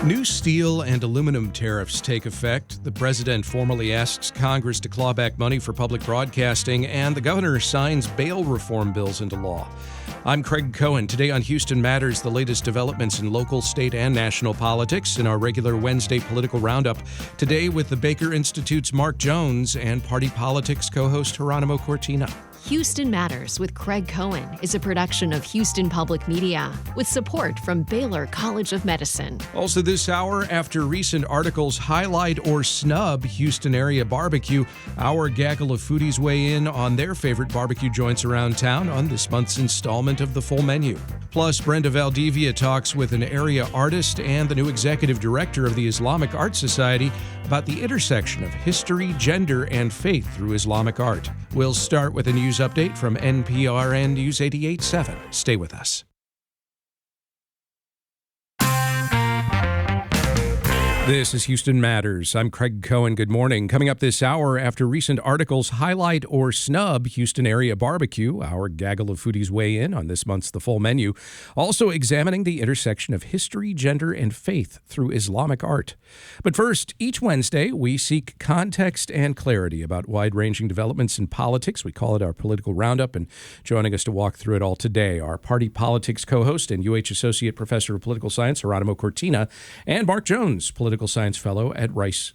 New steel and aluminum tariffs take effect. The president formally asks Congress to claw back money for public broadcasting, and the governor signs bail reform bills into law. I'm Craig Cohen. Today on Houston Matters, the latest developments in local, state, and national politics in our regular Wednesday political roundup. Today with the Baker Institute's Mark Jones and Party Politics co-host Geronimo Cortina. Houston Matters with Craig Cohen is a production of Houston Public Media with support from Baylor College of Medicine. Also this hour, after recent articles highlight or snub Houston area barbecue, our gaggle of foodies weigh in on their favorite barbecue joints around town on this month's installment of The Full Menu. Plus, Brenda Valdivia talks with an area artist and the new executive director of the Islamic Art Society about the intersection of history, gender, and faith through Islamic art. We'll start with a news update from NPR and News 88.7. Stay with us. This is Houston Matters. I'm Craig Cohen. Good morning. Coming up this hour, after recent articles highlight or snub Houston area barbecue, our gaggle of foodies weigh in on this month's The Full Menu. Also examining the intersection of history, gender, and faith through Islamic art. But first, each Wednesday, we seek context and clarity about wide-ranging developments in politics. We call it our political roundup, and joining us to walk through it all today, our Party Politics co-host and UH Associate Professor of Political Science, Geronimo Cortina, and Mark Jones, Political Science Fellow at Rice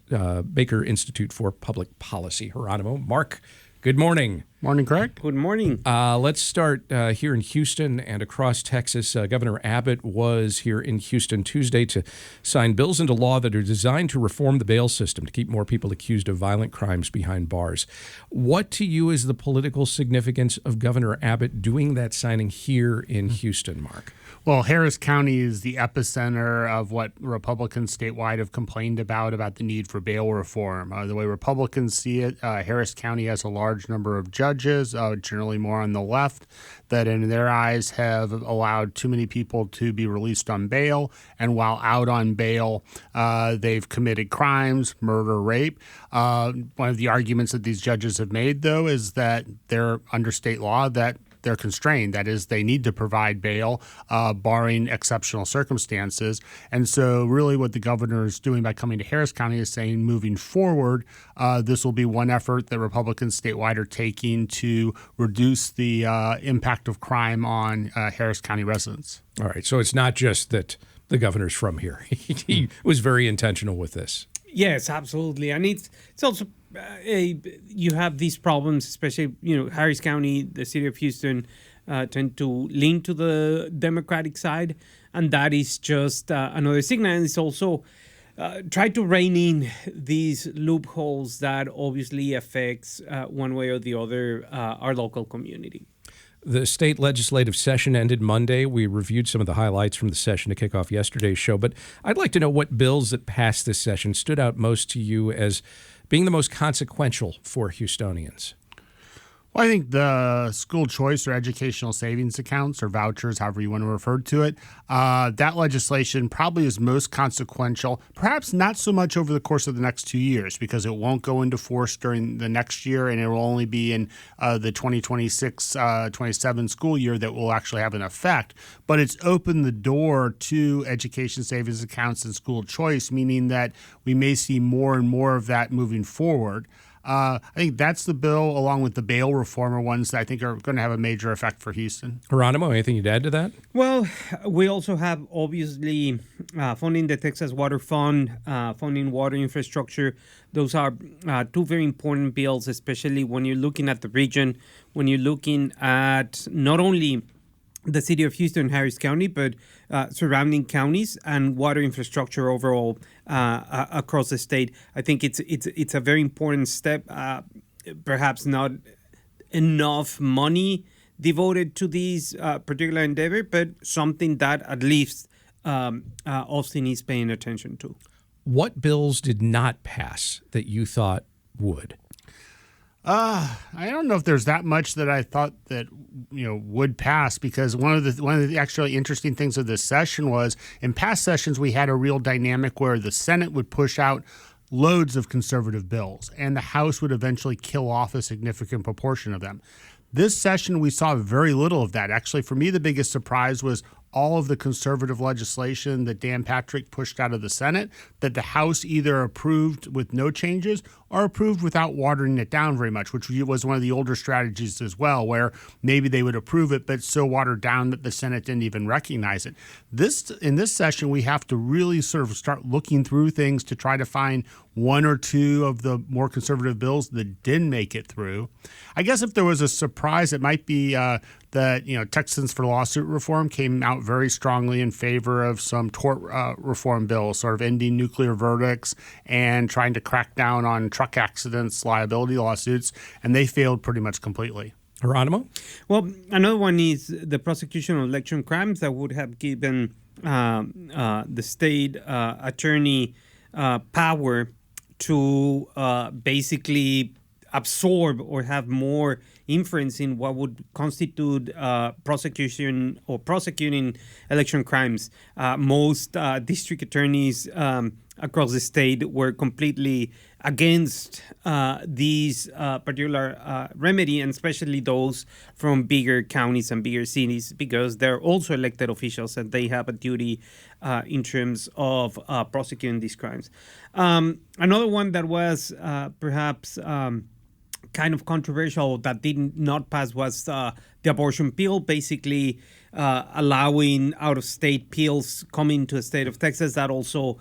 Baker Institute for Public Policy. Geronimo, Mark, good morning. Morning, Craig. Good morning. Let's start here in Houston and across Texas. Governor Abbott was here in Houston Tuesday to sign bills into law that are designed to reform the bail system to keep more people accused of violent crimes behind bars. What to you is the political significance of Governor Abbott doing that signing here in Houston, Mark? Well, Harris County is the epicenter of what Republicans statewide have complained about the need for bail reform. The way Republicans see it, Harris County has a large number of judges, generally more on the left, that in their eyes have allowed too many people to be released on bail. And while out on bail, they've committed crimes, murder, rape. One of the arguments that these judges have made, though, is that they're under state law that they're constrained. That is, they need to provide bail, barring exceptional circumstances. And so really what the governor is doing by coming to Harris County is saying, moving forward, this will be one effort that Republicans statewide are taking to reduce the impact of crime on Harris County residents. All right. So it's not just that the governor's from here. He was very intentional with this. Yes, absolutely. And it's also you have these problems, especially, Harris County, the city of Houston, tend to lean to the Democratic side. And that is just another signal. And it's also try to rein in these loopholes that obviously affects one way or the other our local community. The state legislative session ended Monday. We reviewed some of the highlights from the session to kick off yesterday's show, but I'd like to know what bills that passed this session stood out most to you as being the most consequential for Houstonians. Well, I think the school choice or educational savings accounts or vouchers, however you want to refer to it, that legislation probably is most consequential, perhaps not so much over the course of the next 2 years because it won't go into force during the next year and it will only be in the 2026-27 school year that will actually have an effect. But it's opened the door to education savings accounts and school choice, meaning that we may see more and more of that moving forward. I think that's the bill, along with the bail reform, are ones that I think are going to have a major effect for Houston. Geronimo, anything you'd add to that? Well, we also have, obviously, funding the Texas Water Fund, funding water infrastructure. Those are two very important bills, especially when you're looking at the region, when you're looking at not only the city of Houston, Harris County, but surrounding counties and water infrastructure overall across the state. I think it's a very important step. Perhaps not enough money devoted to these particular endeavor, but something that at least Austin is paying attention to. What bills did not pass that you thought would? I don't know if there's that much that I thought that would pass, because one of the actually interesting things of this session was in past sessions we had a real dynamic where the Senate would push out loads of conservative bills and the House would eventually kill off a significant proportion of them. This session we saw very little of that. Actually, for me, the biggest surprise was all of the conservative legislation that Dan Patrick pushed out of the Senate, that the House either approved with no changes or approved without watering it down very much, which was one of the older strategies as well, where maybe they would approve it, but so watered down that the Senate didn't even recognize it. In this session, we have to really sort of start looking through things to try to find one or two of the more conservative bills that didn't make it through. I guess if there was a surprise, it might be that Texans for Lawsuit Reform came out very strongly in favor of some tort reform bills, sort of ending nuclear verdicts and trying to crack down on truck accidents, liability lawsuits, and they failed pretty much completely. Geronimo? Well, another one is the prosecution of election crimes that would have given the state attorney power to basically absorb or have more inference in what would constitute prosecution or prosecuting election crimes. Most district attorneys across the state were completely against these particular remedy, and especially those from bigger counties and bigger cities, because they're also elected officials and they have a duty in terms of prosecuting these crimes. Another one that was perhaps kind of controversial that did not pass was the abortion pill, basically allowing out-of-state pills coming to the state of Texas. That also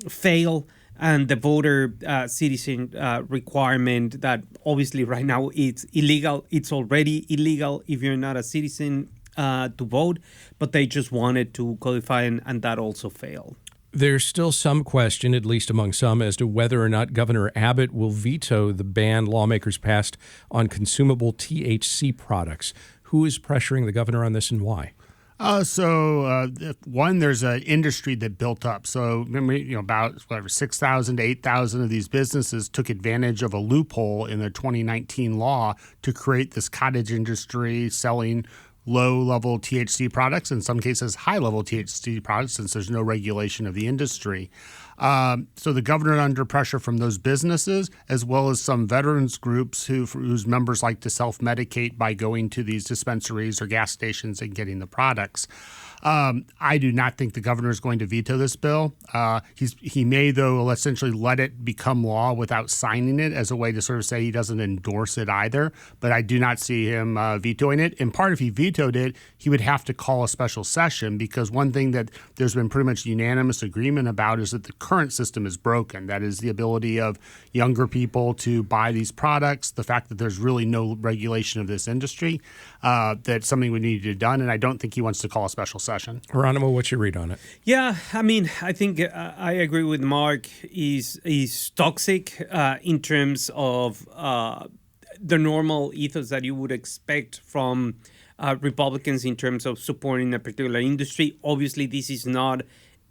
failed. And the voter citizen requirement that obviously right now it's illegal. It's already illegal if you're not a citizen to vote, but they just wanted to codify and that also failed. There's still some question, at least among some, as to whether or not Governor Abbott will veto the ban lawmakers passed on consumable THC products. Who is pressuring the governor on this and why? One, there's an industry that built up. So remember, about 6,000 to 8,000 of these businesses took advantage of a loophole in the 2019 law to create this cottage industry selling low-level THC products, in some cases high-level THC products, since there's no regulation of the industry. So the governor under pressure from those businesses, as well as some veterans groups whose members like to self-medicate by going to these dispensaries or gas stations and getting the products. I do not think the governor is going to veto this bill. He may, though, essentially let it become law without signing it as a way to sort of say he doesn't endorse it either. But I do not see him vetoing it. In part, if he vetoed it, he would have to call a special session, because one thing that there's been pretty much unanimous agreement about is that the current system is broken. That is the ability of younger people to buy these products, the fact that there's really no regulation of this industry, that something would need to be done. And I don't think he wants to call a special session. Geronimo, what's your read on it? Yeah, I mean, I think I agree with Mark. Is toxic in terms of the normal ethos that you would expect from Republicans in terms of supporting a particular industry. Obviously, this is not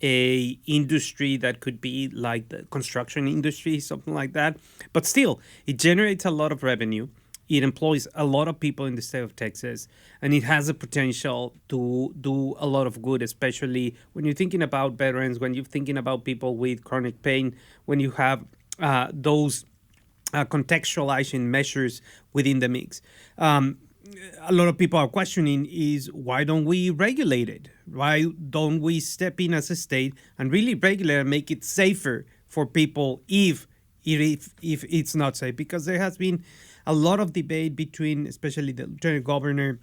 a industry that could be like the construction industry, something like that. But still, it generates a lot of revenue. It employs a lot of people in the state of Texas, and it has the potential to do a lot of good, especially when you're thinking about veterans, when you're thinking about people with chronic pain, when you have those contextualizing measures within the mix. A lot of people are questioning is why don't we regulate it? Why don't we step in as a state and really regulate and make it safer for people if it's not safe? Because there has been a lot of debate between especially the lieutenant governor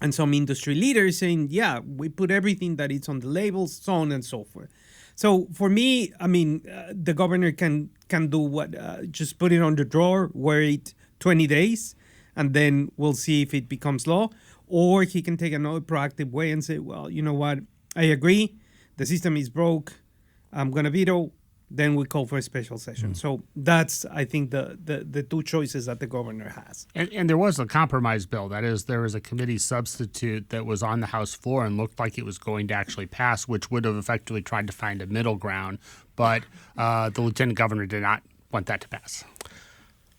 and some industry leaders saying, yeah, we put everything that is on the labels, so on and so forth. So for me, I mean, the governor can do what? Just put it on the drawer, wait 20 days, and then we'll see if it becomes law. Or he can take another proactive way and say, well, you know what? I agree. The system is broke. I'm going to veto. Then we call for a special session. So that's, I think, the two choices that the governor has. And there was a compromise bill. That is, there was a committee substitute that was on the House floor and looked like it was going to actually pass, which would have effectively tried to find a middle ground. But the lieutenant governor did not want that to pass.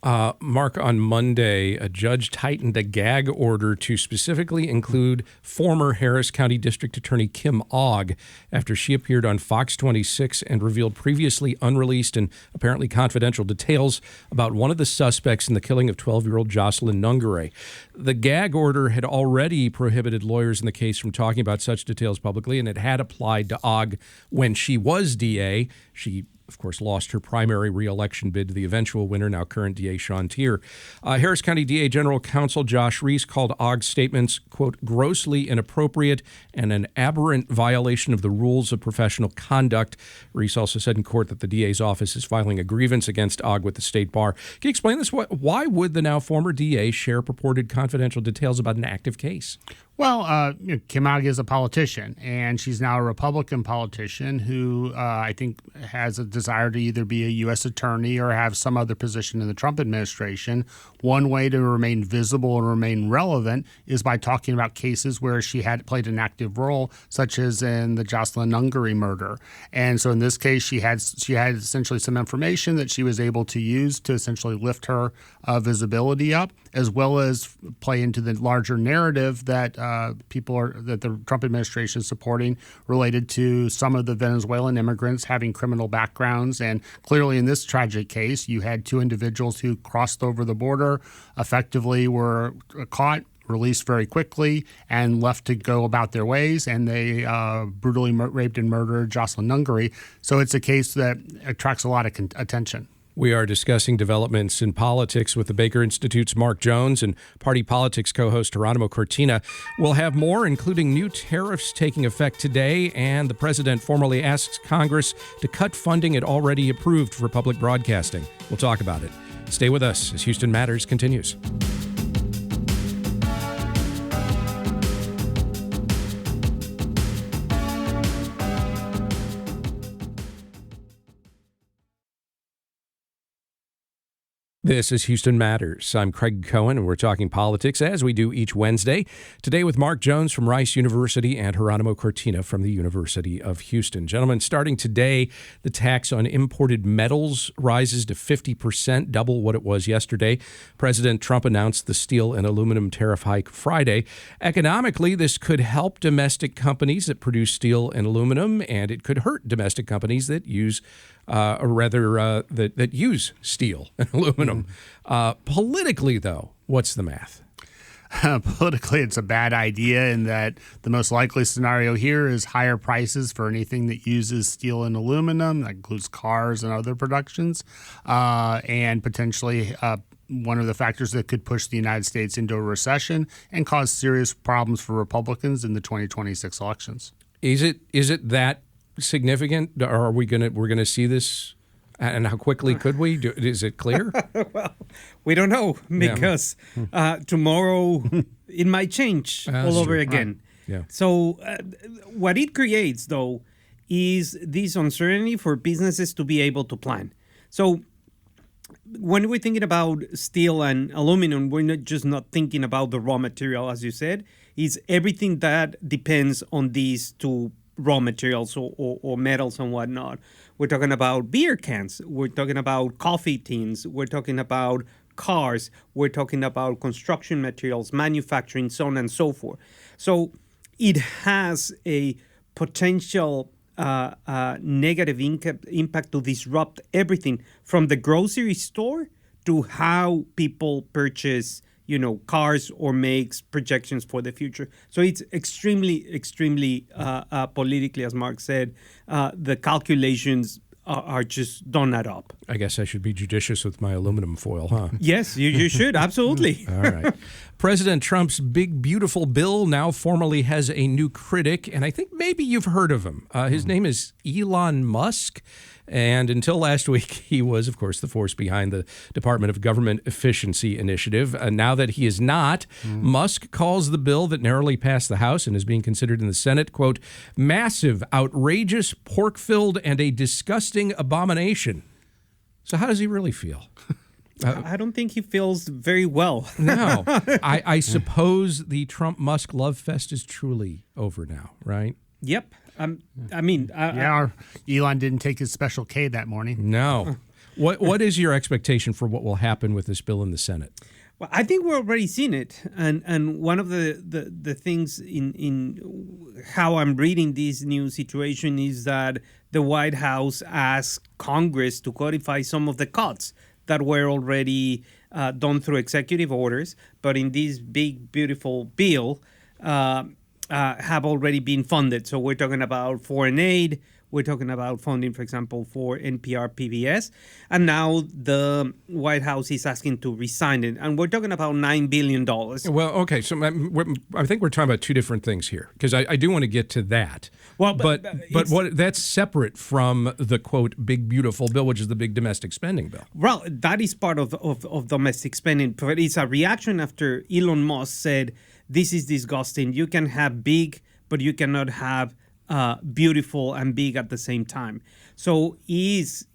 Mark, on Monday, a judge tightened a gag order to specifically include former Harris County District Attorney Kim Ogg after she appeared on Fox 26 and revealed previously unreleased and apparently confidential details about one of the suspects in the killing of 12-year-old Jocelyn Nungare. The gag order had already prohibited lawyers in the case from talking about such details publicly, and it had applied to Ogg when she was DA. She of course, lost her primary re-election bid to the eventual winner, now current DA Sean Tier. Harris County DA General Counsel Josh Reese called Ogg's statements, quote, grossly inappropriate and an aberrant violation of the rules of professional conduct. Reese also said in court that the DA's office is filing a grievance against Ogg with the state bar. Can you explain this? Why would the now former DA share purported confidential details about an active case? Well, Kim Ogg is a politician, and she's now a Republican politician who I think has a desire to either be a U.S. attorney or have some other position in the Trump administration. One way to remain visible and remain relevant is by talking about cases where she had played an active role, such as in the Jocelyn Nungare murder. And so in this case, she had essentially some information that she was able to use to essentially lift her visibility up, as well as play into the larger narrative that that the Trump administration is supporting related to some of the Venezuelan immigrants having criminal backgrounds. And clearly in this tragic case, you had two individuals who crossed over the border, effectively were caught, released very quickly, and left to go about their ways, and they brutally raped and murdered Jocelyn Nungare. So it's a case that attracts a lot of attention. We are discussing developments in politics with the Baker Institute's Mark Jones and Party Politics co-host Geronimo Cortina. We'll have more, including new tariffs taking effect today, and the president formally asks Congress to cut funding it already approved for public broadcasting. We'll talk about it. Stay with us as Houston Matters continues. This is Houston Matters. I'm Craig Cohen, and we're talking politics as we do each Wednesday. Today with Mark Jones from Rice University and Geronimo Cortina from the University of Houston. Gentlemen, starting today, the tax on imported metals rises to 50%, double what it was yesterday. President Trump announced the steel and aluminum tariff hike Friday. Economically, this could help domestic companies that produce steel and aluminum, and it could hurt domestic companies that use that use steel and aluminum. Politically, though, what's the math? Politically, it's a bad idea in that the most likely scenario here is higher prices for anything that uses steel and aluminum. That includes cars and other productions, and potentially one of the factors that could push the United States into a recession and cause serious problems for Republicans in the 2026 elections. Is it that significant, or are we're gonna see this, and how quickly could we? Is it clear? Well, we don't know, because tomorrow it might change all over again. Right. Yeah. So what it creates, though, is this uncertainty for businesses to be able to plan. So when we're thinking about steel and aluminum, we're not thinking about the raw material, as you said. It's everything that depends on these two raw materials or metals and whatnot. We're talking about beer cans. We're talking about coffee tins. We're talking about cars. We're talking about construction materials, manufacturing, so on and so forth. So it has a potential negative impact to disrupt everything from the grocery store to how people purchase cars or makes projections for the future. So it's extremely politically, as Mark said, the calculations are just don't add up. I guess I should be judicious with my aluminum foil, huh? Yes, you should, absolutely. All right. President Trump's big, beautiful bill now formally has a new critic, and I think maybe you've heard of him. His name is Elon Musk. And until last week, he was, of course, the force behind the Department of Government Efficiency Initiative. Now that he is not, Musk calls the bill that narrowly passed the House and is being considered in the Senate, quote, massive, outrageous, pork-filled, and a disgusting abomination. So how does he really feel? I don't think he feels very well. No. I suppose the Trump-Musk love fest is truly over now, right? Yep. Elon didn't take his Special K that morning. No. What is your expectation for what will happen with this bill in the Senate? Well, I think we're already seeing it, and one of the things in how I'm reading this new situation is that the White House asked Congress to codify some of the cuts that were already done through executive orders, but in this big beautiful bill have already been funded. So we're talking about foreign aid. We're talking about funding, for example, for NPR PBS. And now the White House is asking to resign it. And we're talking about $9 billion. Well, okay. So I think we're talking about two different things here, because I do want to get to that. Well, but what that's separate from the, quote, big, beautiful bill, which is the big domestic spending bill. Well, that is part of domestic spending. But it's a reaction after Elon Musk said, this is disgusting. You can have big, but you cannot have beautiful and big at the same time. So he's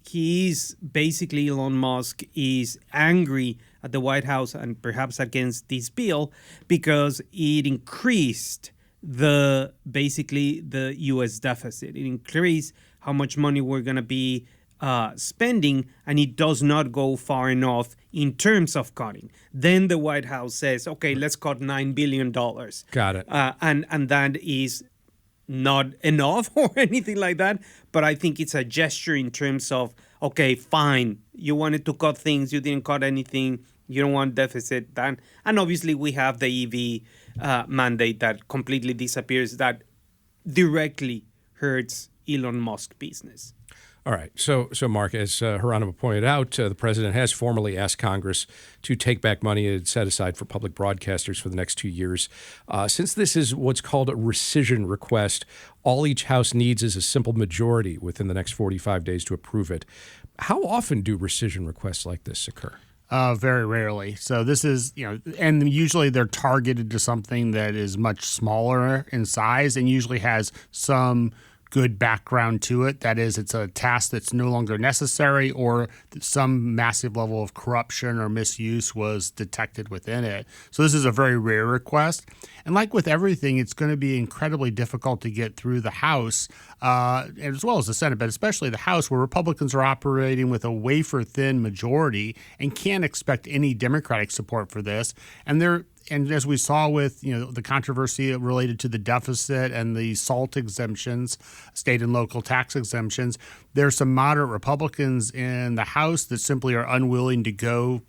basically, Elon Musk is angry at the White House and perhaps against this bill because it increased the U.S. deficit. It increased how much money we're going to be spending, and it does not go far enough in terms of cutting. Then the White House says, okay, let's cut $9 billion. Got it. And that is not enough or anything like that, but I think it's a gesture in terms of, okay, fine, you wanted to cut things, you didn't cut anything, you don't want deficit, and obviously we have the EV mandate that completely disappears, that directly hurts Elon Musk business. All right. So Mark, as Geronimo pointed out, the president has formally asked Congress to take back money it had set aside for public broadcasters for the next 2 years. Since this is what's called a rescission request, all each House needs is a simple majority within the next 45 days to approve it. How often do rescission requests like this occur? Very rarely. So this is, and usually they're targeted to something that is much smaller in size and usually has some good background to it. That is, it's a task that's no longer necessary or some massive level of corruption or misuse was detected within it. So this is a very rare request. And like with everything, it's going to be incredibly difficult to get through the House, as well as the Senate, but especially the House, where Republicans are operating with a wafer-thin majority and can't expect any Democratic support for this. And as we saw with the controversy related to the deficit and the SALT exemptions, state and local tax exemptions, there's some moderate Republicans in the House that simply are unwilling to go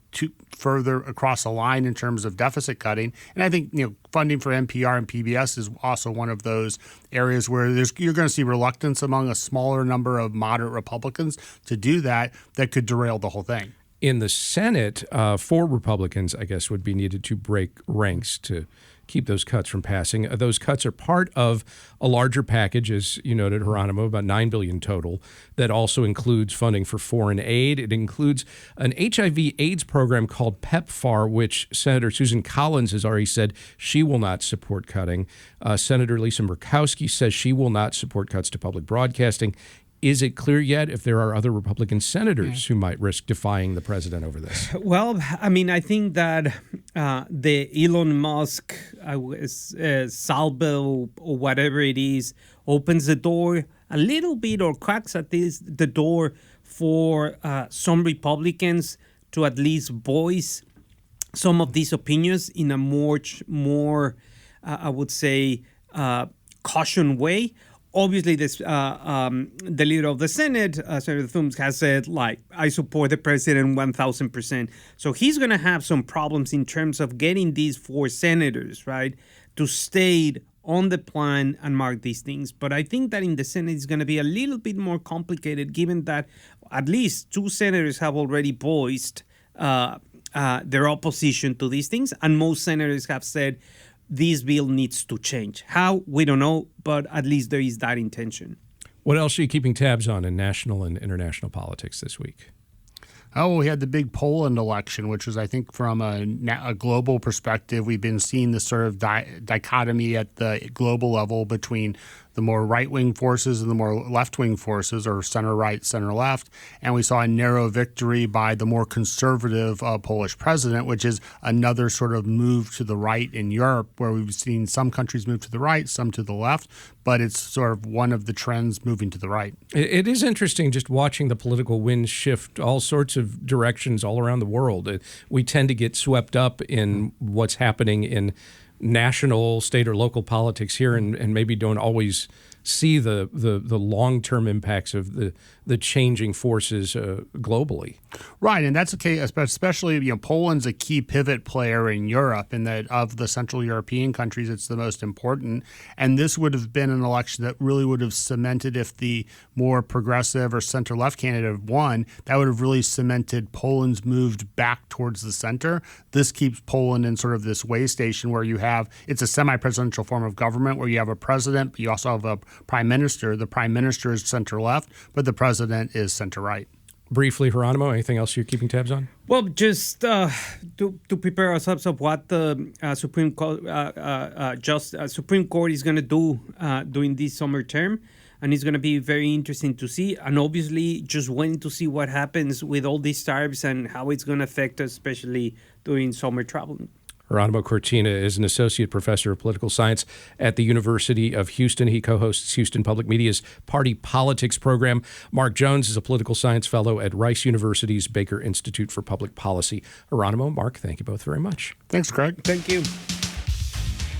further across the line in terms of deficit cutting. And I think funding for NPR and PBS is also one of those areas where you're going to see reluctance among a smaller number of moderate Republicans to do that could derail the whole thing. In the Senate, 4 Republicans, I guess, would be needed to break ranks to keep those cuts from passing. Those cuts are part of a larger package, as you noted, Geronimo, about $9 billion total, that also includes funding for foreign aid. It includes an HIV/AIDS program called PEPFAR, which Senator Susan Collins has already said she will not support cutting. Senator Lisa Murkowski says she will not support cuts to public broadcasting. Is it clear yet if there are other Republican senators who might risk defying the president over this? Well, I mean, I think that the Elon Musk salvo or whatever it is opens the door a little bit or cracks at least the door for some Republicans to at least voice some of these opinions in a more I would say, caution way. Obviously, the leader of the Senate, Senator Thune, has said, I support the president 1,000%. So he's going to have some problems in terms of getting these 4 senators, right, to stay on the plan and mark these things. But I think that in the Senate it's going to be a little bit more complicated, given that at least 2 senators have already voiced their opposition to these things, and most senators have said, this bill needs to change. How? We don't know, but at least there is that intention. What else are you keeping tabs on in national and international politics this week? Oh, we had the big Poland election, which was, I think, from a global perspective, we've been seeing this sort of dichotomy at the global level between the more right-wing forces and the more left-wing forces, or center-right, center-left. And we saw a narrow victory by the more conservative Polish president, which is another sort of move to the right in Europe, where we've seen some countries move to the right, some to the left, but it's sort of one of the trends moving to the right. It is interesting just watching the political winds shift all sorts of directions all around the world. We tend to get swept up in what's happening in national, state, or local politics here, and maybe don't always see the long-term impacts of the changing forces globally. Right, and that's okay, especially, Poland's a key pivot player in Europe, in that of the Central European countries, it's the most important. And this would have been an election that really would have cemented, if the more progressive or center-left candidate won, that would have really cemented Poland's moved back towards the center. This keeps Poland in sort of this way station where it's a semi-presidential form of government where you have a president, but you also have a prime minister. The prime minister is center-left, but the president is center-right. Briefly, Geronimo, anything else you're keeping tabs on? Well, just to prepare ourselves of what the Supreme Court is going to do during this summer term, and it's going to be very interesting to see. And obviously, just waiting to see what happens with all these tariffs and how it's going to affect us, especially during summer travel. Geronimo Cortina is an associate professor of political science at the University of Houston. He co-hosts Houston Public Media's Party Politics program. Mark Jones is a political science fellow at Rice University's Baker Institute for Public Policy. Geronimo, Mark, thank you both very much. Thanks, Craig. Thank you.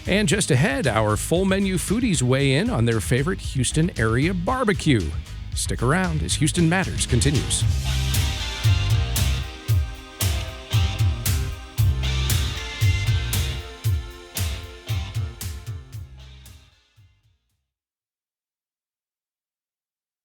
And just ahead, our full menu foodies weigh in on their favorite Houston area barbecue. Stick around as Houston Matters continues.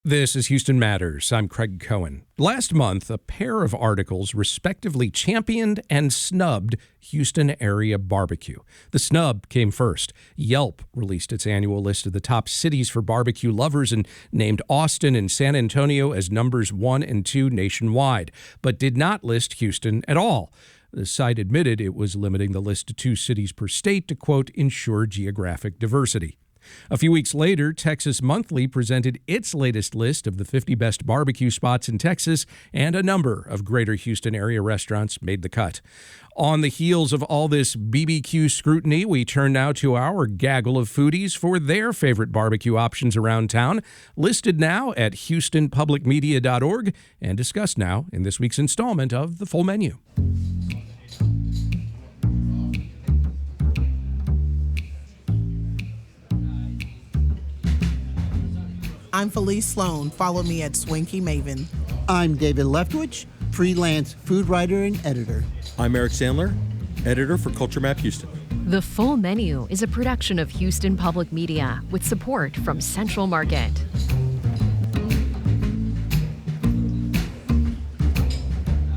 This is Houston Matters. I'm Craig Cohen. Last month, a pair of articles respectively championed and snubbed Houston area barbecue. The snub came first. Yelp released its annual list of the top cities for barbecue lovers and named Austin and San Antonio as numbers 1 and 2 nationwide, but did not list Houston at all. The site admitted it was limiting the list to 2 cities per state to, quote, ensure geographic diversity. A few weeks later, Texas Monthly presented its latest list of the 50 best barbecue spots in Texas, and a number of greater Houston area restaurants made the cut. On the heels of all this BBQ scrutiny, we turn now to our gaggle of foodies for their favorite barbecue options around town, listed now at HoustonPublicMedia.org and discussed now in this week's installment of The Full Menu. I'm Felice Sloan. Follow me at Swanky Maven. I'm David Leftwich, freelance food writer and editor. I'm Eric Sandler, editor for Culture Map Houston. The Full Menu is a production of Houston Public Media with support from Central Market.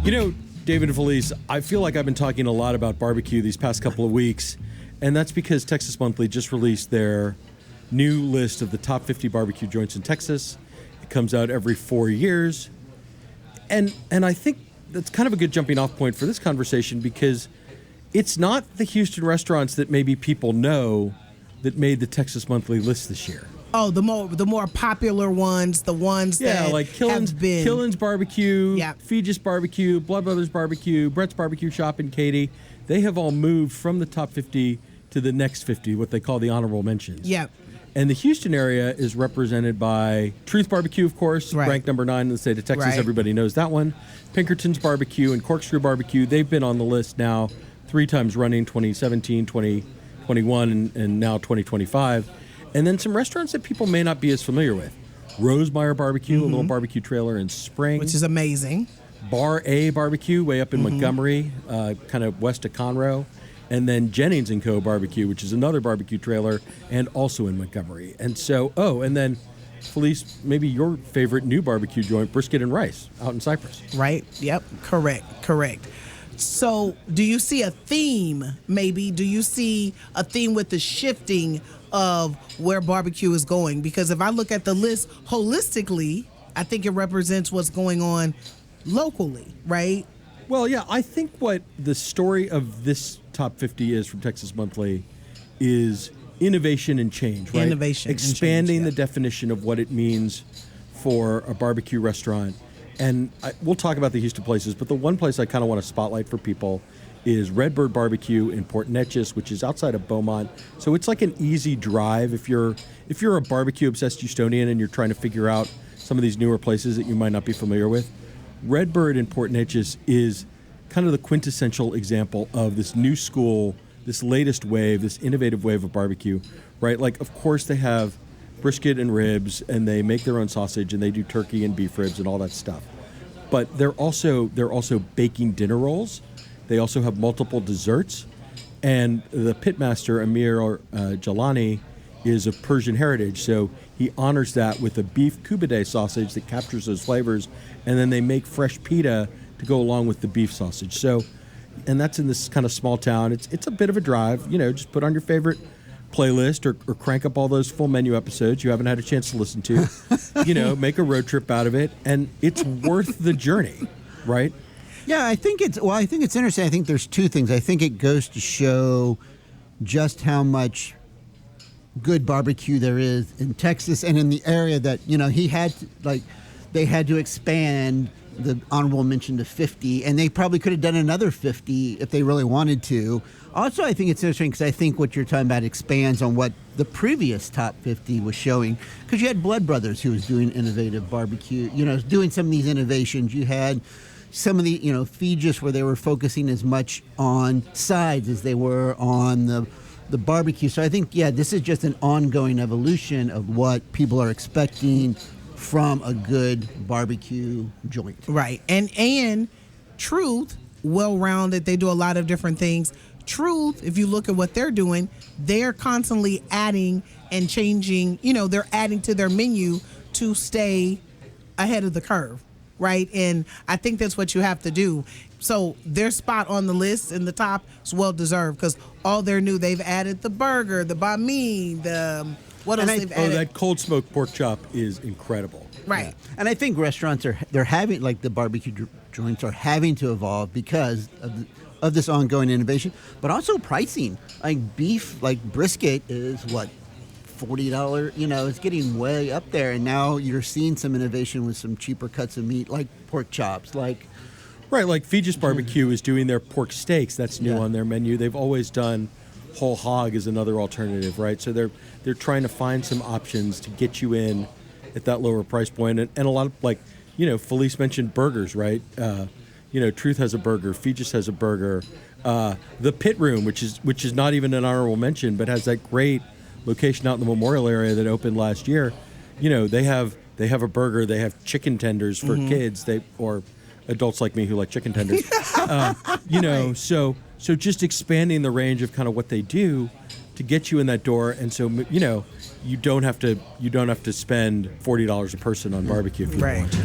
You know, David and Felice, I feel like I've been talking a lot about barbecue these past couple of weeks, and that's because Texas Monthly just released their new list of the top 50 barbecue joints in Texas. It comes out every 4 years. And I think that's kind of a good jumping off point for this conversation, because it's not the Houston restaurants that maybe people know that made the Texas Monthly list this year. Oh, the more popular ones, the ones that like Killen's Barbecue, Feegis Barbecue, Blood Brothers Barbecue, Brett's Barbecue Shop in Katy. They have all moved from the top 50 to the next 50, what they call the honorable mentions. Yep. And the Houston area is represented by Truth Barbecue, of course, ranked number 9 in the state of Texas. Right. Everybody knows that one. Pinkerton's Barbecue and Corkscrew Barbecue, they've been on the list now 3 times running, 2017, 2021, and now 2025. And then some restaurants that people may not be as familiar with. Rosemeyer Barbecue, a little barbecue trailer in Spring. which is amazing. Bar A Barbecue, way up in Montgomery, kind of west of Conroe. And then Jennings & Co. Barbecue, which is another barbecue trailer, and also in Montgomery. And so, and then, Felice, maybe your favorite new barbecue joint, Brisket and Rice, out in Cypress. Right? Yep. Correct. So, do you see a theme, maybe? Do you see a theme with the shifting of where barbecue is going? Because if I look at the list holistically, I think it represents what's going on locally, right? Well, yeah, I think what the story of this top 50 is from Texas Monthly is innovation and change, right? Innovation and change, expanding yeah. the definition of what it means for a barbecue restaurant. And we'll talk about the Houston places, but the one place I kind of want to spotlight for people is Redbird Barbecue in Port Neches, which is outside of Beaumont. So it's like an easy drive if you're a barbecue obsessed Houstonian and you're trying to figure out some of these newer places that you might not be familiar with. Redbird in Port Neches is kind of the quintessential example of this new school, this latest wave, this innovative wave of barbecue, right? Like, of course, they have brisket and ribs, and they make their own sausage, and they do turkey and beef ribs and all that stuff. But they're also baking dinner rolls. They also have multiple desserts, and the pitmaster Amir Jalani is of Persian heritage, so he honors that with a beef kubedeh sausage that captures those flavors, and then they make fresh pita to go along with the beef sausage. So, and that's in this kind of small town. It's a bit of a drive. Just put on your favorite playlist or crank up all those full menu episodes you haven't had a chance to listen to. Make a road trip out of it, and it's worth the journey, right? Yeah, I think it's interesting. I think there's two things. I think it goes to show just how much good barbecue there is in Texas and in the area that, they had to expand the honorable mention to 50, and they probably could have done another 50 if they really wanted to. Also, I think it's interesting because I think what you're talking about expands on what the previous top 50 was showing, because you had Blood Brothers, who was doing innovative barbecue, doing some of these innovations. You had some of the, Fegis, where they were focusing as much on sides as they were on the barbecue. So I think, this is just an ongoing evolution of what people are expecting from a good barbecue joint. Right. And Truth, well-rounded. They do a lot of different things. Truth, if you look at what they're doing, they're constantly adding and changing. They're adding to their menu to stay ahead of the curve, right? And I think that's what you have to do. So their spot on the list in the top is well-deserved, because all they're new, they've added the burger, the banh mi, what else they've added? That cold smoked pork chop is incredible. Right. Yeah. And I think restaurants they're having, like, the barbecue joints are having to evolve because of this ongoing innovation, but also pricing. Like beef, like brisket is what, $40, it's getting way up there, and now you're seeing some innovation with some cheaper cuts of meat, like pork chops, like Fegis Barbecue is doing their pork steaks. That's new on their menu. They've always done whole hog as another alternative, right? So they're trying to find some options to get you in at that lower price point, and a lot of, Felice mentioned burgers, right? Truth has a burger, Fegis has a burger, the Pit Room, which is not even an honorable mention, but has that great location out in the Memorial area that opened last year. They have a burger, they have chicken tenders for kids, or adults like me who like chicken tenders. So just expanding the range of kind of what they do to get you in that door, and so you don't have to spend $40 a person on barbecue if you don't want to.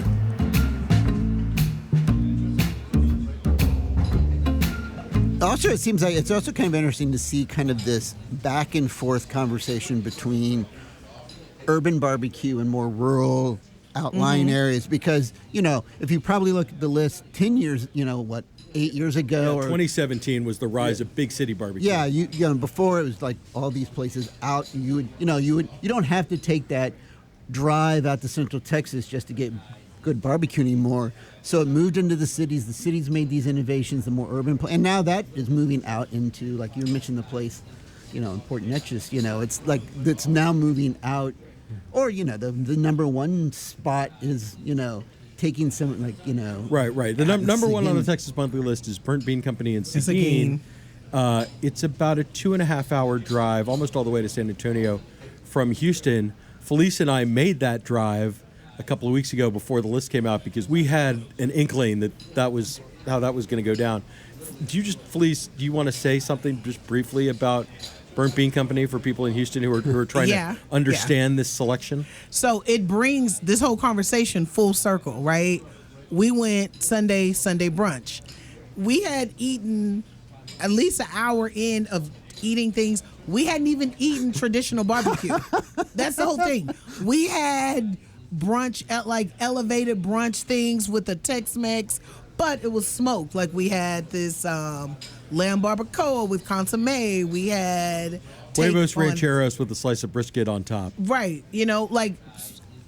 Also, it seems like it's also kind of interesting to see kind of this back and forth conversation between urban barbecue and more rural outlying areas, because, if you probably look at the list 10 years, 8 years ago, or 2017 was the rise of big city barbecue. Yeah, before it was like all these places out. You don't have to take that drive out to Central Texas just to get good barbecue anymore. So it moved into the cities. The cities made these innovations, the more urban, and now that is moving out into, like you mentioned, the place, in Port Neches. It's like it's now moving out, or the number one spot is taking some, right. The number one on the Texas Monthly list is Burnt Bean Company in Seguin. It's about a 2.5 hour drive, almost all the way to San Antonio from Houston. Felice and I made that drive a couple of weeks ago before the list came out, because we had an inkling that was how that was going to go down. Felice, do you want to say something just briefly about Burnt Bean Company for people in Houston who are trying to understand this selection? So it brings this whole conversation full circle, right? We went Sunday brunch. We had eaten at least an hour in of eating things. We hadn't even eaten traditional barbecue. That's the whole thing. We had brunch at elevated brunch things with the Tex-Mex, but it was smoked. Like we had this lamb barbacoa with consomme. We had Huevos on- rancheros with a slice of brisket on top. Right. Like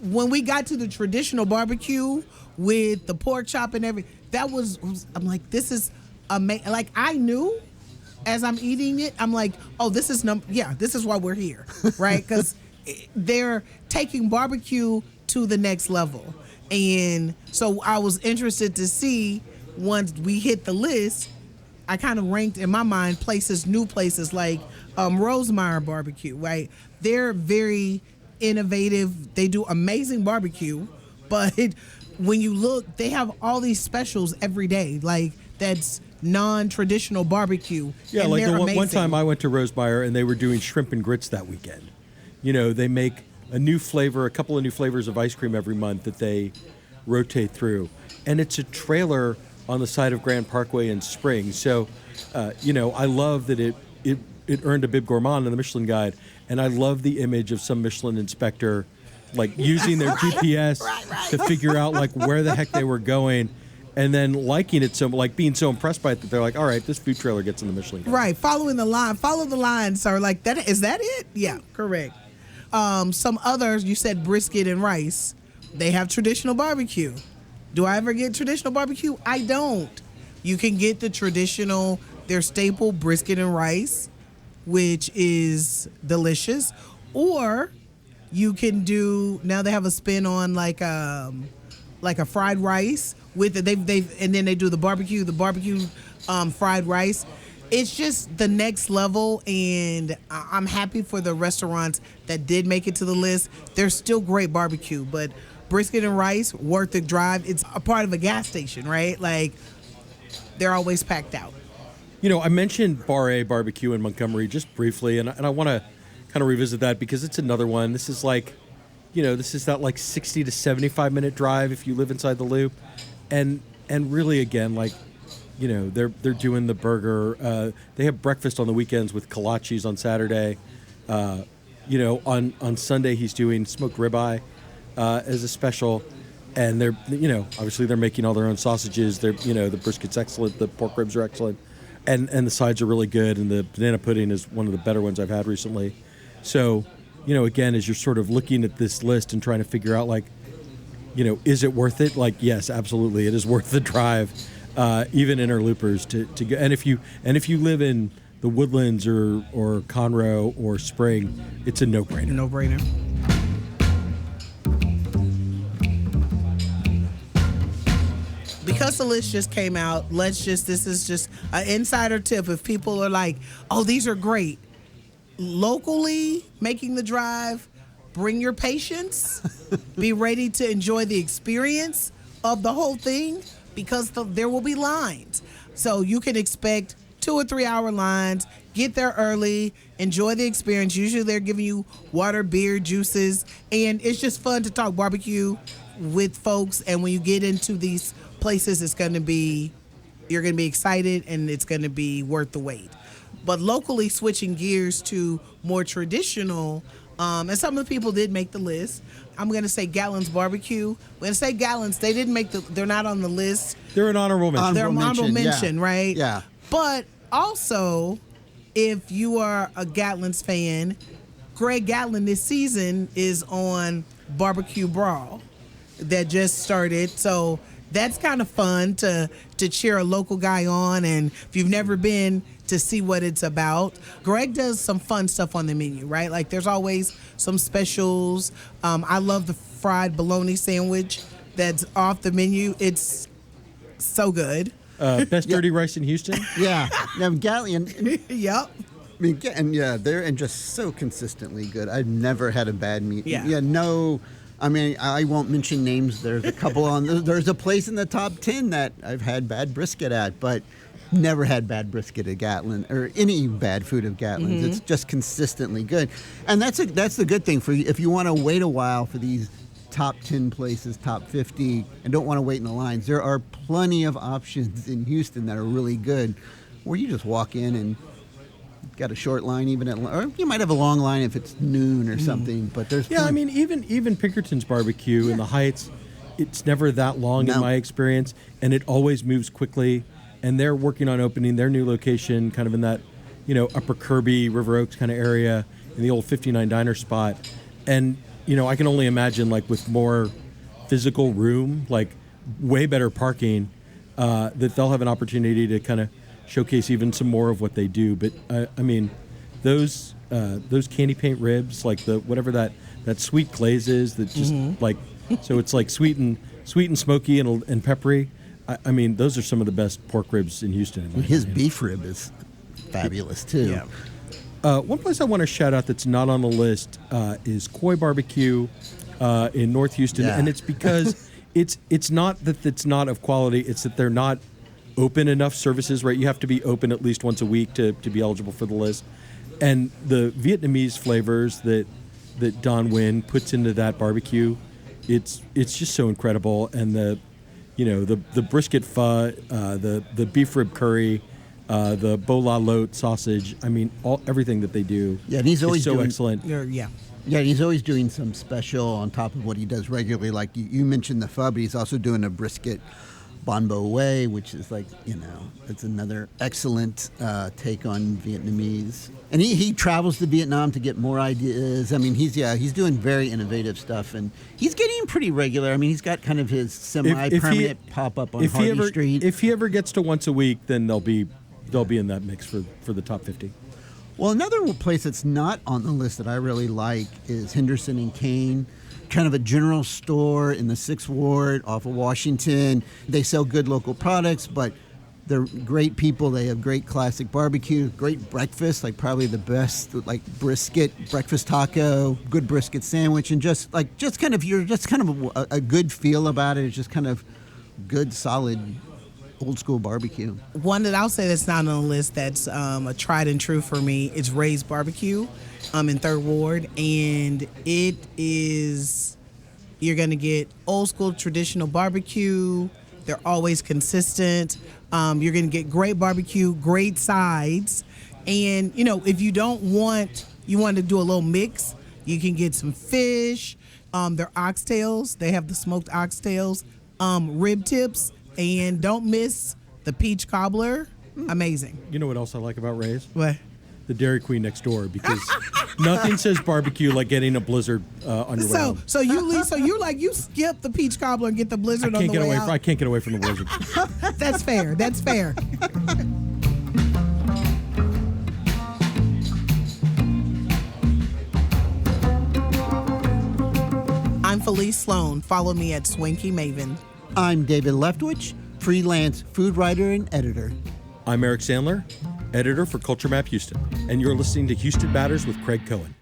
when we got to the traditional barbecue with the pork chop and everything, I'm like, this is amazing. Like I knew as I'm eating it, I'm like, oh, this is this is why we're here, right? Because they're taking barbecue to the next level. And so I was interested to see once we hit the list, I kind of ranked in my mind new places like Rosemeyer Barbecue, right? They're very innovative. They do amazing barbecue, but when you look, they have all these specials every day. Like that's non-traditional barbecue. Yeah, and like they're the one amazing. time I went to Rosemeyer and they were doing shrimp and grits that weekend. They make a couple of new flavors of ice cream every month that they rotate through. And it's a trailer on the side of Grand Parkway in Spring. So, I love that it earned a Bib Gourmand in the Michelin Guide. And I love the image of some Michelin inspector, like using their GPS to figure out like where the heck they were going. And then liking it so, like being so impressed by it that they're like, all right, this food trailer gets in the Michelin Guide. Right, follow the line, sir. Like that, is that it? Yeah, correct. Some others, you said brisket and rice. They have traditional barbecue. Do I ever get traditional barbecue? I don't. You can get their staple brisket and rice, which is delicious. Or you can now they have a spin on like a fried rice with it. And then they do the barbecue fried rice. It's just the next level, and I'm happy for the restaurants that did make it to the list. There's still great barbecue, but brisket and rice, worth the drive. It's a part of a gas station, right? Like, they're always packed out. I mentioned Bar A Barbecue in Montgomery just briefly, and I want to kind of revisit that because it's another one. This is like, this is that like 60 to 75 minute drive if you live inside the Loop, and really again like, they're doing the burger. They have breakfast on the weekends with kolaches on Saturday. On Sunday he's doing smoked ribeye as a special, and they're obviously they're making all their own sausages. They're the brisket's excellent, the pork ribs are excellent, and the sides are really good, and the banana pudding is one of the better ones I've had recently. So again, as you're sort of looking at this list and trying to figure out like, is it worth it? Like, yes, absolutely, it is worth the drive. Even interloopers to go, and if you live in the Woodlands or Conroe or Spring, it's a no-brainer. No-brainer. Because the list just came out, this is just an insider tip. If people are like, oh, these are great, locally making the drive, bring your patience, be ready to enjoy the experience of the whole thing, because there will be lines. So you can expect 2 or 3 hour lines. Get there early, enjoy the experience. Usually they're giving you water, beer, juices, and it's just fun to talk barbecue with folks. And when you get into these places, you're going to be excited, and it's going to be worth the wait. But locally, switching gears to more traditional, and some of the people did make the list. I'm going to say Gatlin's Barbecue. When I say Gatlin's, they're not on the list. They're an honorable mention. They're an honorable mention, right? Yeah. But also, if you are a Gatlin's fan, Greg Gatlin this season is on Barbecue Brawl that just started. So that's kind of fun to cheer a local guy on, and if you've never been, to see what it's about. Greg does some fun stuff on the menu, right? Like there's always some specials. I love the fried bologna sandwich that's off the menu. It's so good. Best dirty rice in Houston? Yeah. Now, Gatlin. Yep. I mean, they're just so consistently good. I've never had a bad meat. Yeah. No. I mean, I won't mention names. There's a couple there's a place in the top 10 that I've had bad brisket at, but never had bad brisket at Gatlin or any bad food of Gatlin's. It's just consistently good. And that's the good thing for you. If you want to wait a while for these top 10 places, top 50, and don't want to wait in the lines, there are plenty of options in Houston that are really good where you just walk in and got a short line, or you might have a long line if it's noon or something. But there's I mean, even Pinkerton's Barbecue in the Heights, it's never that long in my experience, and it always moves quickly. And they're working on opening their new location, kind of in that Upper Kirby, River Oaks kind of area in the old 59 Diner spot. And, I can only imagine like with more physical room, like way better parking, that they'll have an opportunity to kind of showcase even some more of what they do. But those candy paint ribs, like the whatever that sweet glaze is, that just like, so it's like sweet and smoky and peppery. Those are some of the best pork ribs in Houston. His beef rib is fabulous too. Yeah. One place I want to shout out that's not on the list is Koi Barbecue in North Houston, Yeah. and it's because it's not that it's not of quality; it's that they're not open enough services. Right, you have to be open at least once a week to be eligible for the list. And the Vietnamese flavors that Don Nguyen puts into that barbecue, it's just so incredible. And the brisket pho, the beef rib curry. The bo la lot sausage. Everything that they do. Yeah, and he's always is so doing, excellent. Yeah. Yeah, he's always doing some special on top of what he does regularly. Like you mentioned the pho, but he's also doing a brisket bon bo way, which is like, it's another excellent take on Vietnamese. And he travels to Vietnam to get more ideas. He's doing very innovative stuff, and he's getting pretty regular. He's got kind of his semi-permanent pop-up on Hardy Street. If he ever gets to once a week, then they'll be in that mix for the top 50. Well, another place that's not on the list that I really like is Henderson and Kane, kind of a general store in the 6th Ward off of Washington. They sell good local products, but they're great people. They have great classic barbecue, great breakfast, like probably the best, like brisket, breakfast taco, good brisket sandwich, and just kind of a good feel about it. It's just kind of good, solid old school barbecue. One that I'll say that's not on the list that's a tried and true for me is Ray's Barbecue in 3rd Ward. And it is, you're going to get old school traditional barbecue. They're always consistent. You're going to get great barbecue, great sides. And, if you you want to do a little mix, you can get some fish. Their oxtails, they have the smoked oxtails, rib tips. And don't miss the peach cobbler. Amazing. You know what else I like about Ray's? What? The Dairy Queen next door, because nothing says barbecue like getting a blizzard on your way home. So you skip the peach cobbler and get the blizzard on the way out. I can't get away from the blizzard. That's fair. That's fair. I'm Felice Sloan. Follow me at Swanky Maven. I'm David Leftwich, freelance food writer and editor. I'm Eric Sandler, editor for Culture Map Houston, and you're listening to Houston Matters with Craig Cohen.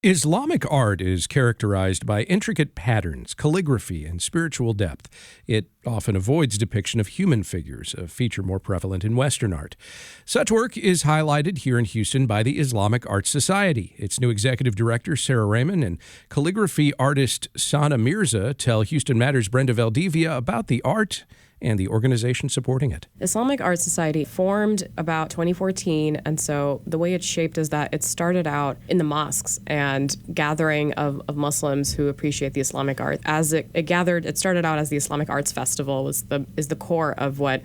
Islamic art is characterized by intricate patterns, calligraphy, and spiritual depth. It often avoids depiction of human figures, a feature more prevalent in Western art. Such work is highlighted here in Houston by the Islamic Art Society. Its new executive director, Sarah Raymond, and calligraphy artist Sana Mirza tell Houston Matters' Brenda Valdivia about the art and the organization supporting it. Islamic Art Society formed about 2014, and so the way it's shaped is that it started out in the mosques and gathering of Muslims who appreciate the Islamic art. As it started out as the Islamic Arts Festival is the core of what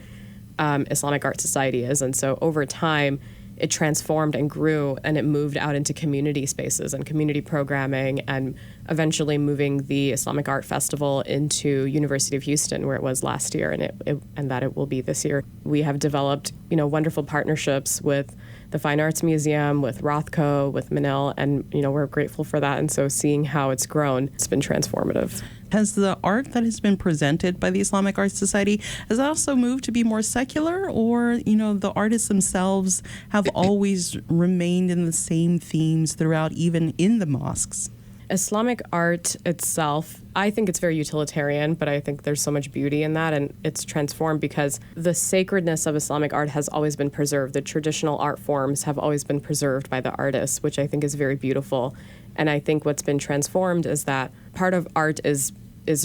Islamic Art Society is, and so over time it transformed and grew, and it moved out into community spaces and community programming, and eventually moving the Islamic Art Festival into University of Houston, where it was last year, and that it will be this year. We have developed, wonderful partnerships with the Fine Arts Museum, with Rothko, with Manil, and we're grateful for that. And so seeing how it's grown, it's been transformative. Has the art that has been presented by the Islamic Art Society, has that also moved to be more secular, or, the artists themselves have always remained in the same themes throughout, even in the mosques? Islamic art itself, I think it's very utilitarian, but I think there's so much beauty in that, and it's transformed because the sacredness of Islamic art has always been preserved. The traditional art forms have always been preserved by the artists, which I think is very beautiful. And I think what's been transformed is that part of art is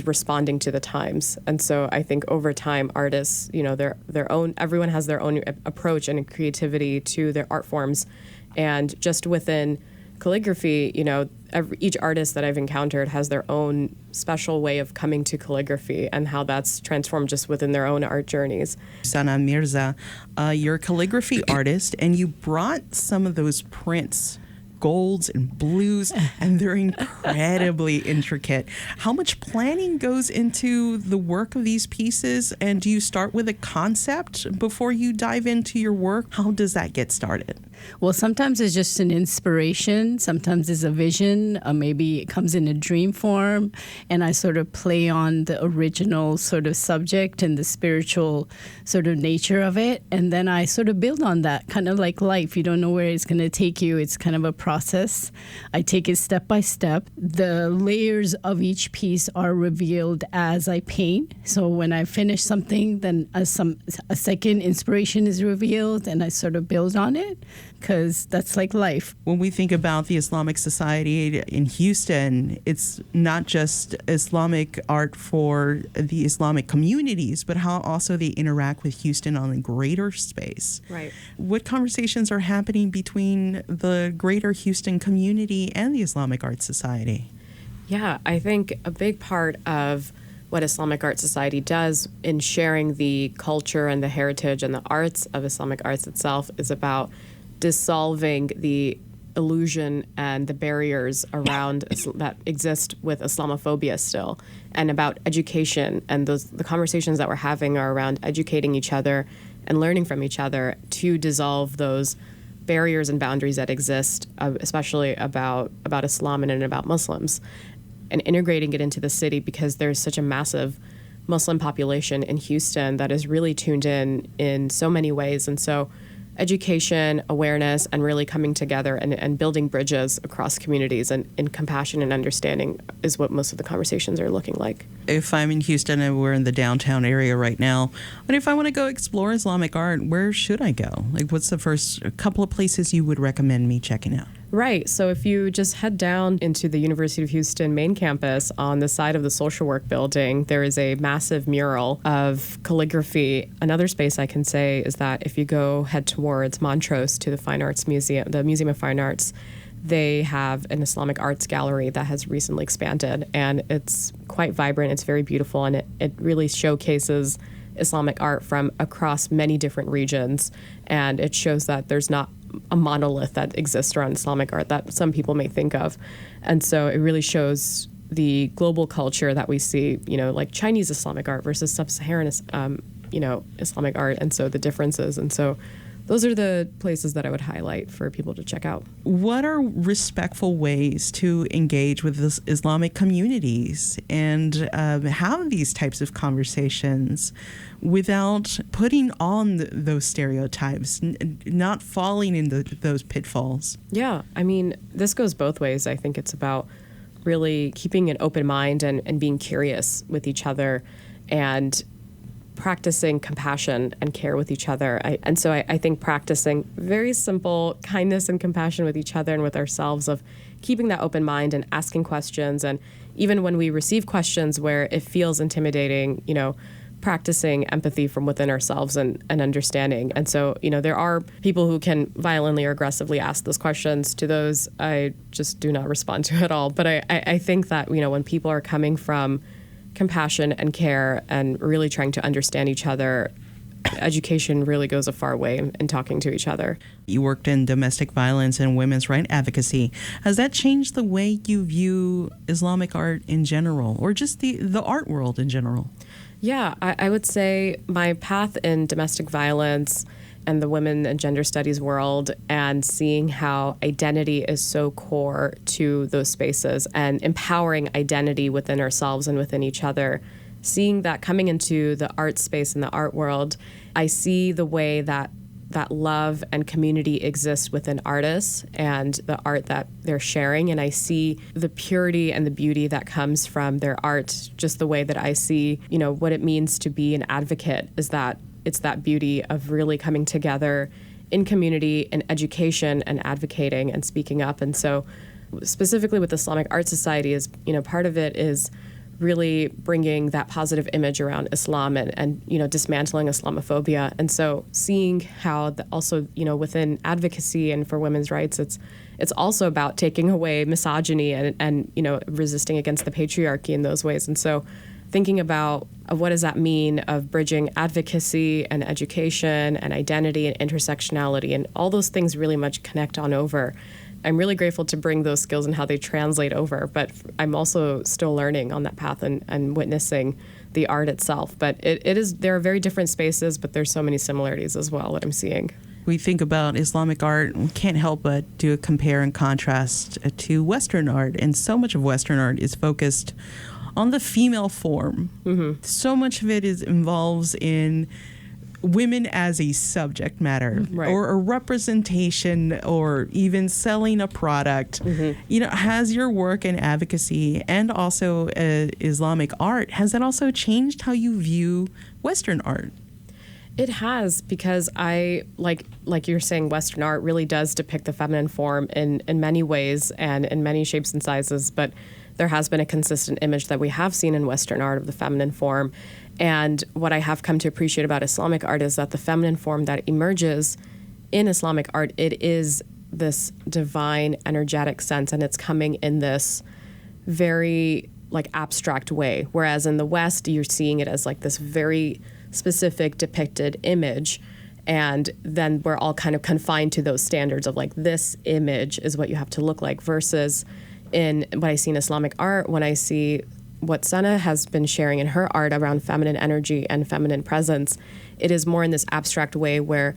responding to the times. And so I think over time, artists, everyone has their own approach and creativity to their art forms. And just within calligraphy, each artist that I've encountered has their own special way of coming to calligraphy and how that's transformed just within their own art journeys. Sana Mirza, you're a calligraphy artist, and you brought some of those prints, golds and blues, and they're incredibly intricate. How much planning goes into the work of these pieces? And do you start with a concept before you dive into your work? How does that get started? Well, sometimes it's just an inspiration. Sometimes it's a vision. Maybe it comes in a dream form. And I sort of play on the original sort of subject and the spiritual sort of nature of it. And then I sort of build on that, kind of like life. You don't know where it's going to take you. It's kind of a process. I take it step by step. The layers of each piece are revealed as I paint. So when I finish something, then a second inspiration is revealed, and I sort of build on it, because that's like life. When we think about the Islamic Society in Houston, it's not just Islamic art for the Islamic communities, but how also they interact with Houston on a greater space. Right. What conversations are happening between the greater Houston community and the Islamic Art Society? Yeah, I think a big part of what Islamic Art Society does in sharing the culture and the heritage and the arts of Islamic arts itself is about dissolving the illusion and the barriers around that exist with Islamophobia still, and about education. And the conversations that we're having are around educating each other and learning from each other to dissolve those barriers and boundaries that exist, especially about Islam and about Muslims, and integrating it into the city, because there's such a massive Muslim population in Houston that is really tuned in so many ways. And so education, awareness, and really coming together and building bridges across communities and compassion and understanding is what most of the conversations are looking like. If I'm in Houston and we're in the downtown area right now, but if I want to go explore Islamic art, where should I go? Like, what's the first couple of places you would recommend me checking out? Right. So if you just head down into the University of Houston main campus, on the side of the social work building, there is a massive mural of calligraphy. Another space I can say is that if you go head towards Montrose to the Fine Arts Museum, the Museum of Fine Arts, they have an Islamic arts gallery that has recently expanded, and it's quite vibrant. It's very beautiful, and it really showcases Islamic art from across many different regions, and it shows that there's not a monolith that exists around Islamic art that some people may think of. And so it really shows the global culture that we see, like Chinese Islamic art versus sub-Saharan, Islamic art, and so the differences. And so those are the places that I would highlight for people to check out. What are respectful ways to engage with the Islamic communities and have these types of conversations without putting on those stereotypes, not falling into those pitfalls? Yeah, I mean, this goes both ways. I think it's about really keeping an open mind and being curious with each other and practicing compassion and care with each other. And so I think practicing very simple kindness and compassion with each other and with ourselves, of keeping that open mind and asking questions. And even when we receive questions where it feels intimidating, practicing empathy from within ourselves and understanding. And so, there are people who can violently or aggressively ask those questions. To those, I just do not respond to at all. But I think that, when people are coming from compassion and care and really trying to understand each other, education really goes a far way in talking to each other. You worked in domestic violence and women's rights advocacy. Has that changed the way you view Islamic art in general, or just the art world in general? Yeah, I would say my path in domestic violence and the women and gender studies world, and seeing how identity is so core to those spaces and empowering identity within ourselves and within each other, seeing that coming into the art space and the art world, I see the way that love and community exists within artists and the art that they're sharing. And I see the purity and the beauty that comes from their art, just the way that I see, what it means to be an advocate, is that it's that beauty of really coming together in community and education and advocating and speaking up. And so specifically with Islamic Art Society is, part of it is really bringing that positive image around Islam and dismantling Islamophobia. And so seeing how also, within advocacy and for women's rights, it's also about taking away misogyny and resisting against the patriarchy in those ways. And so thinking about what does that mean of bridging advocacy and education and identity and intersectionality, and all those things really much connect on over. I'm really grateful to bring those skills and how they translate over, but I'm also still learning on that path and witnessing the art itself. But there are very different spaces, but there's so many similarities as well that I'm seeing. We think about Islamic art, we can't help but do a compare and contrast to Western art. And so much of Western art is focused on the female form. Mm-hmm. So much of it involves in women as a subject matter, right, or a representation, or even selling a product. Mm-hmm. Has your work in advocacy and also Islamic art, has that also changed how you view Western art? It has, because I, like you're saying, Western art really does depict the feminine form in many ways and in many shapes and sizes, but there has been a consistent image that we have seen in Western art of the feminine form. And what I have come to appreciate about Islamic art is that the feminine form that emerges in Islamic art, it is this divine, energetic sense, and it's coming in this very abstract way. Whereas in the West, you're seeing it as this very specific depicted image, and then we're all kind of confined to those standards of this image is what you have to look like, versus in what I see in Islamic art, when I see what Sana has been sharing in her art around feminine energy and feminine presence, it is more in this abstract way where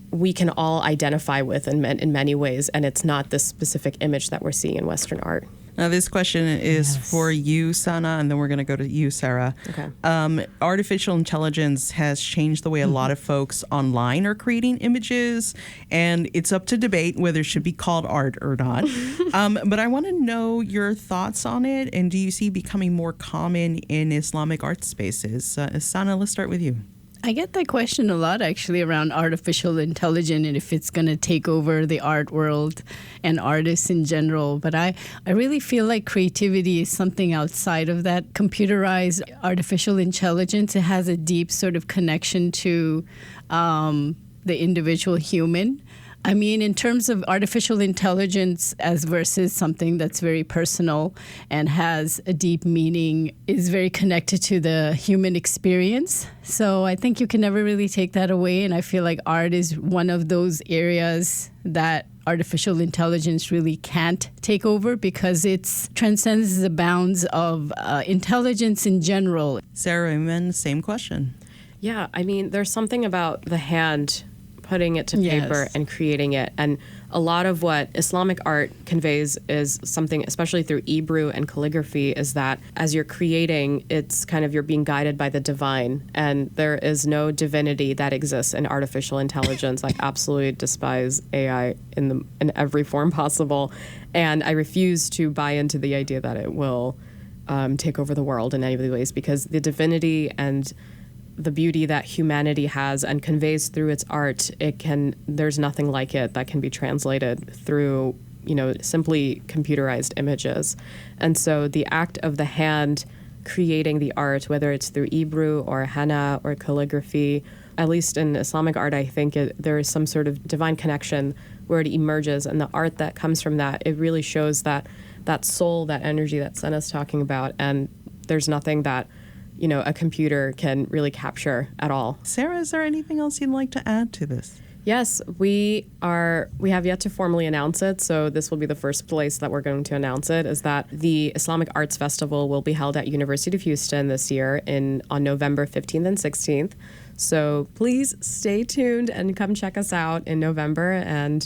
we can all identify with in many ways, and it's not this specific image that we're seeing in Western art. Now, this question is for you, Sana, and then we're going to go to you, Sarah. Okay. Artificial intelligence has changed the way a lot of folks online are creating images, and it's up to debate whether it should be called art or not. But I want to know your thoughts on it, and do you see it becoming more common in Islamic art spaces? Sana, let's start with you. I get that question a lot, actually, around artificial intelligence and if it's going to take over the art world and artists in general. But I really feel like creativity is something outside of that computerized artificial intelligence. It has a deep sort of connection to the individual human. I mean, in terms of artificial intelligence as versus something that's very personal and has a deep meaning, is very connected to the human experience. So I think you can never really take that away. And I feel like art is one of those areas that artificial intelligence really can't take over, because it transcends the bounds of intelligence in general. Sarah, Iman, same question. Yeah, I mean, there's something about the hand putting it to paper and creating it. And a lot of what Islamic art conveys is something, especially through Ebru and calligraphy, is that as you're creating, it's kind of you're being guided by the divine. And there is no divinity that exists in artificial intelligence. I absolutely despise AI in every form possible. And I refuse to buy into the idea that it will take over the world in any of the ways, because the divinity and the beauty that humanity has and conveys through its art, there's nothing like it that can be translated through, simply computerized images. And so the act of the hand creating the art, whether it's through Ebru or henna or calligraphy, at least in Islamic art, I think there is some sort of divine connection where it emerges, and the art that comes from that, it really shows that soul, that energy that Sana's talking about, and there's nothing that a computer can really capture at all. Sarah, is there anything else you'd like to add to this? Yes, we have yet to formally announce it, so this will be the first place that we're going to announce it, is that the Islamic Arts Festival will be held at University of Houston this year on November 15th and 16th. So please stay tuned and come check us out in November. And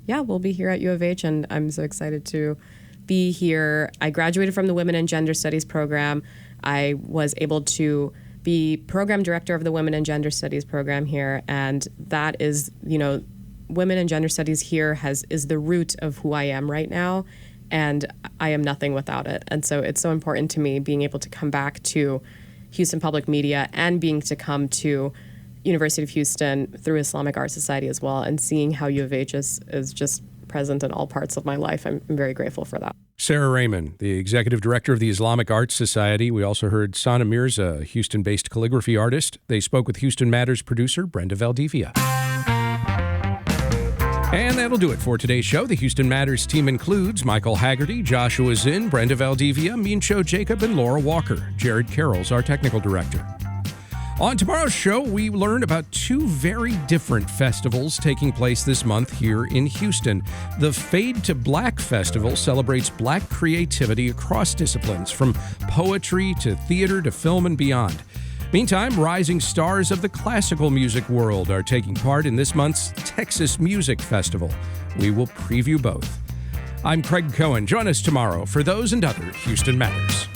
we'll be here at U of H, and I'm so excited to be here. I graduated from the Women and Gender Studies program. I was able to be program director of the Women and Gender Studies program here, and that is, Women and Gender Studies here is the root of who I am right now, and I am nothing without it. And so it's so important to me being able to come back to Houston Public Media and being to come to University of Houston through Islamic Art Society as well, and seeing how U of H is just present in all parts of my life. I'm very grateful for that. Sarah Raymond, the executive director of the Islamic Arts Society. We also heard Sana Mirza, a Houston-based calligraphy artist. They spoke with Houston Matters producer Brenda Valdivia. And that'll do it for today's show. The Houston Matters team includes Michael Haggerty, Joshua Zinn, Brenda Valdivia, Mincho Jacob, and Laura Walker. Jared Carroll's our technical director. On tomorrow's show, we learn about two very different festivals taking place this month here in Houston. The Fade to Black Festival celebrates Black creativity across disciplines, from poetry to theater to film and beyond. Meantime, rising stars of the classical music world are taking part in this month's Texas Music Festival. We will preview both. I'm Craig Cohen. Join us tomorrow for those and other Houston Matters.